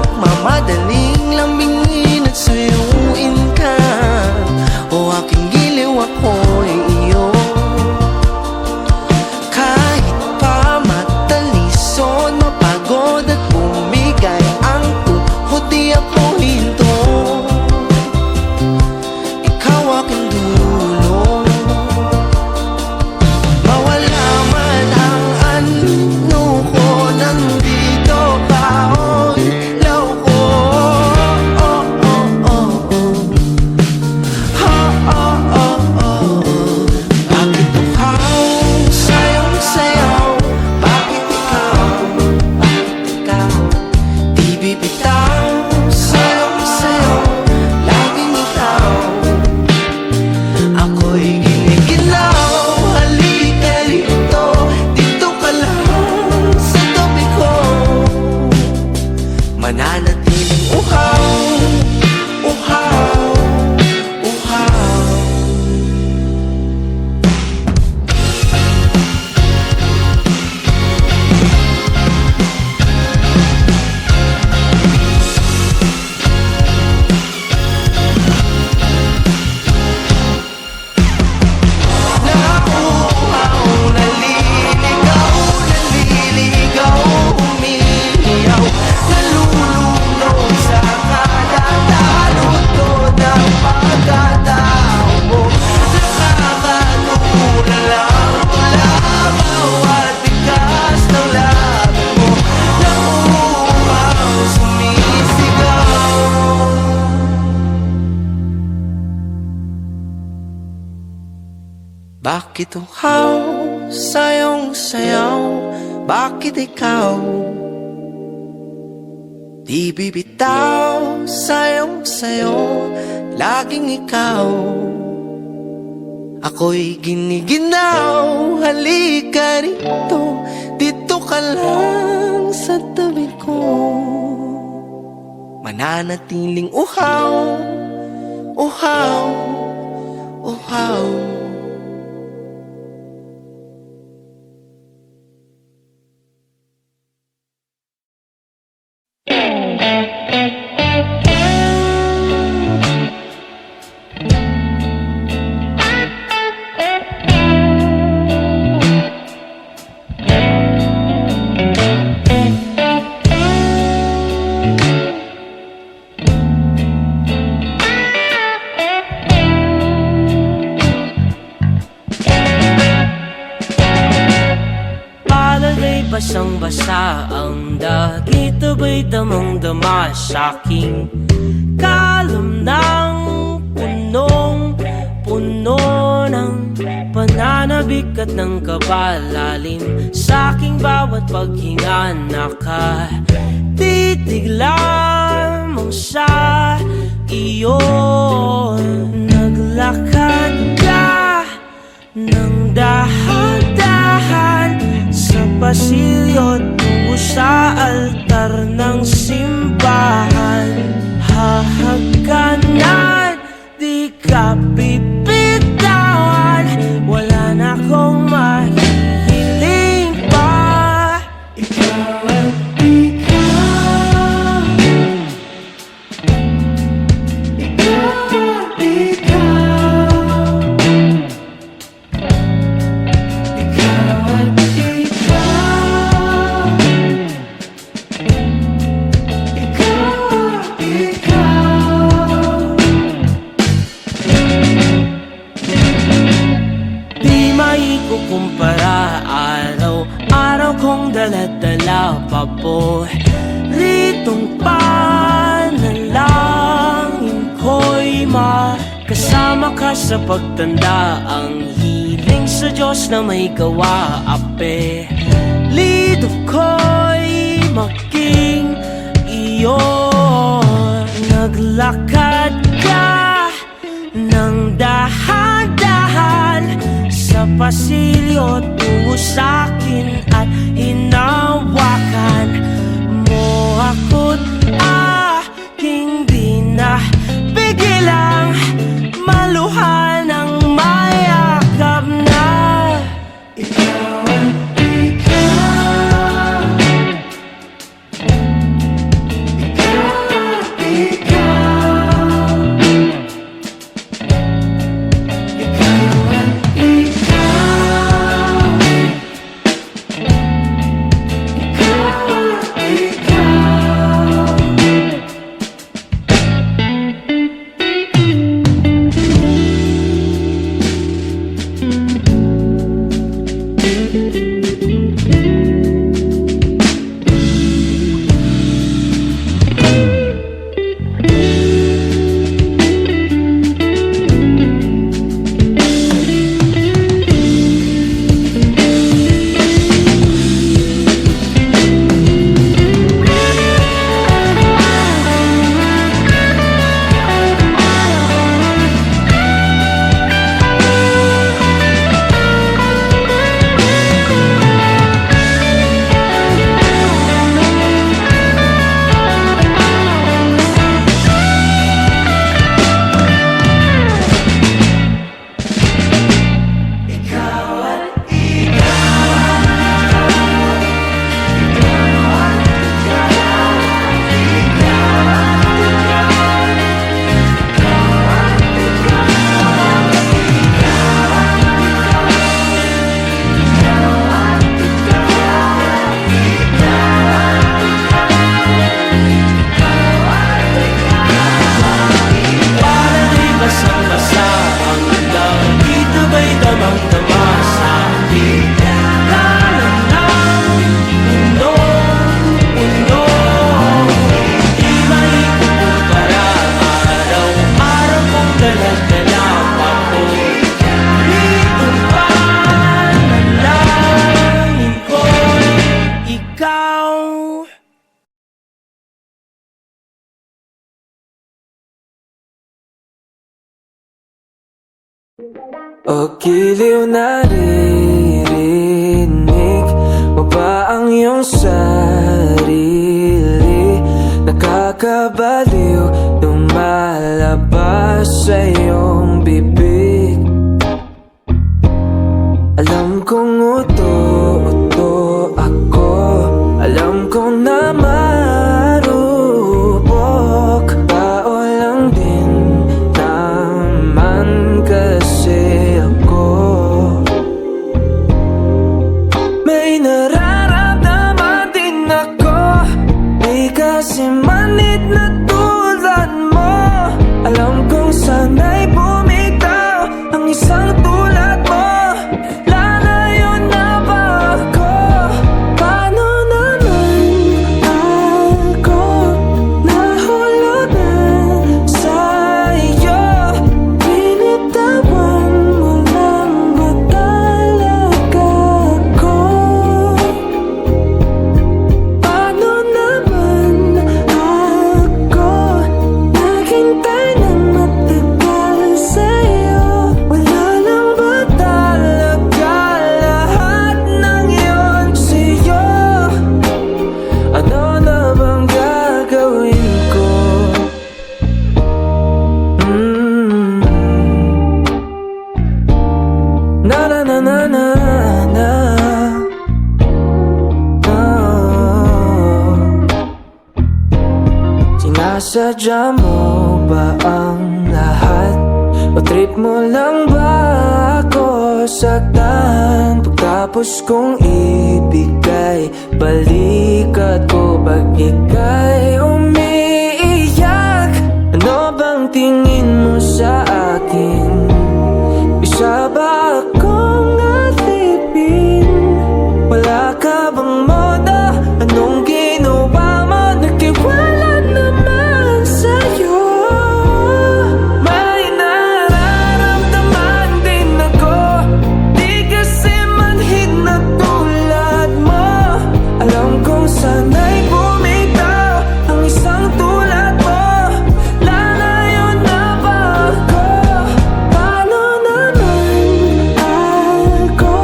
nagmamadaling lambingin at suyuin ka. O aking giliw, ako'y iyo. Kahit pa matalison, mapagod at bumigay ang tuhod, di ako hinto. Ikaw aking dulo. Mawala man ang ano ko, nandito ka, o ilaw ko. Oh, oh, oh, oh. Ha, oh, oh, oh. Bakit ikaw sayong-sayaw? Bakit ikaw? Di bibitaw, sayong-sayaw, laging ikaw. Ako'y giniginaw, halika rito, dito ka lang sa tabi ko. Mananatiling uhaw, uhaw, uhaw. Nauuhaw, naliligaw, naliligaw, umiiyaw, nalulunod sa kadadalot ng pagkatao mo. Nakakatulala mula bawat bigas ng labi mo. Nauuhaw, sumisigaw. Bakit uhaw, sayong-sayaw? Bakit ikaw? Di bibitaw, sayong-sayo, laging ikaw. Ako'y giniginaw, halika rito, dito ka lang sa tabi ko. Mananatiling uhaw, uhaw, uhaw. Palagay basang-basa ang dagit, abay damang-dama sa'king kalam ng punong-puno ng pananabik at ng kabalalim. Sa'king bawat paghinga nakatitig lamang sa iyo. Naglakad ka ng dahan-dahan sa pasilyo tungo sa altar ng simbahan. Hahagkanan, di ka bibitawan, wala na akong mahihiling pa. Ikaw at ikaw, ikaw at ikaw, ikaw at ikaw, ikaw at ikaw. Di maikukumpara, araw-araw kong dala-dala pa po ritong panalangin ko'y makasama ka sa pagtanda. Ang hiling sa Diyos na may gawa, apelido ko'y maging iyo. Naglakad ka ng dahan-dahan sa pasilyo tungo sa'kin at hinawakan mo ako't aking di na pigilang maluhan ng mayakap na. Ikaw at ikaw, ikaw O giliw, naririnig mo ba ang iyong sarili? Nakakabaliw, lumalabas sa iyong bibig. Alam kong uto ako, alam kong na marupok. Tao lang din naman kasi ako. May nararamdaman din ako, di kasi manid na tulad mo. Alam kong sana'y bumitaw ang isang tulad mo. Lalayo na ba ako? Paano naman ako nahulugan sa iyo? Binitawan mo lang ba talaga ako? Paano naman ako naghintay ng matagal sa'yo? Wala lang ba talaga lahat ng yun sa'yo? Ano na bang gagawin ko? Na na na na na na. Sinasadya mo ba ang lahat? O trip mo lang ba ako saktan? Pagkapos kong ibigay, balikat ko pag ika'y umiiyak. Ano bang tingin mo sa akin? Isa ba akong alipin? Wala ka bang moda? Anong ginawa mo? Nagtiwala naman sa'yo. May nararamdaman din ako, di kasi manhid na tulad mo. Alam kong sana'y bumitaw ang isang tulad mo. Lalayo na ba ako? Paano naman ako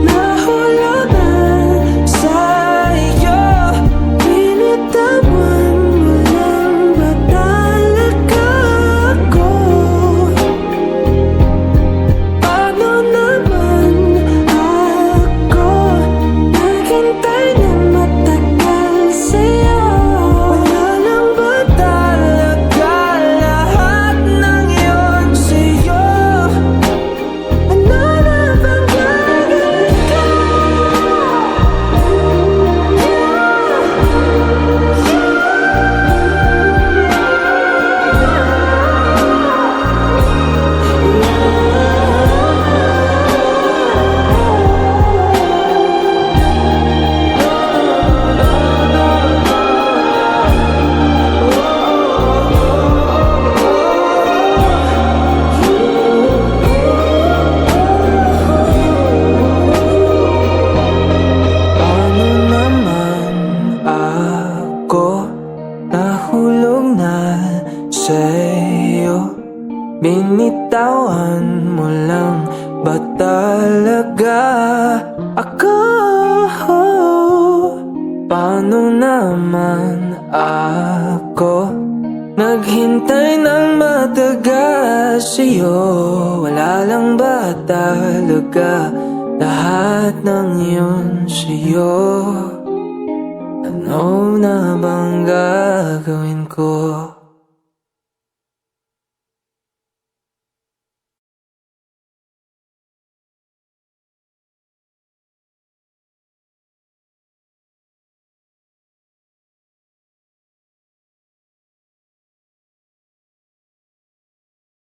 nahulugan sa iyo? Binitawan mo lang ba talaga ako? Paano naman ako naghintay ng matagal sa'yo? Wala lang ba talaga lahat ng yun sa'yo? Ano na bang gagawin ko? Paano naman ako nahulog na sa'yo? Binitawan mo lang ba talaga ako? Paano naman ako naghintay ng matagal sa'yo? Wala lang ba talaga lahat ng yun sa'yo? Ano na bang gagawin ko?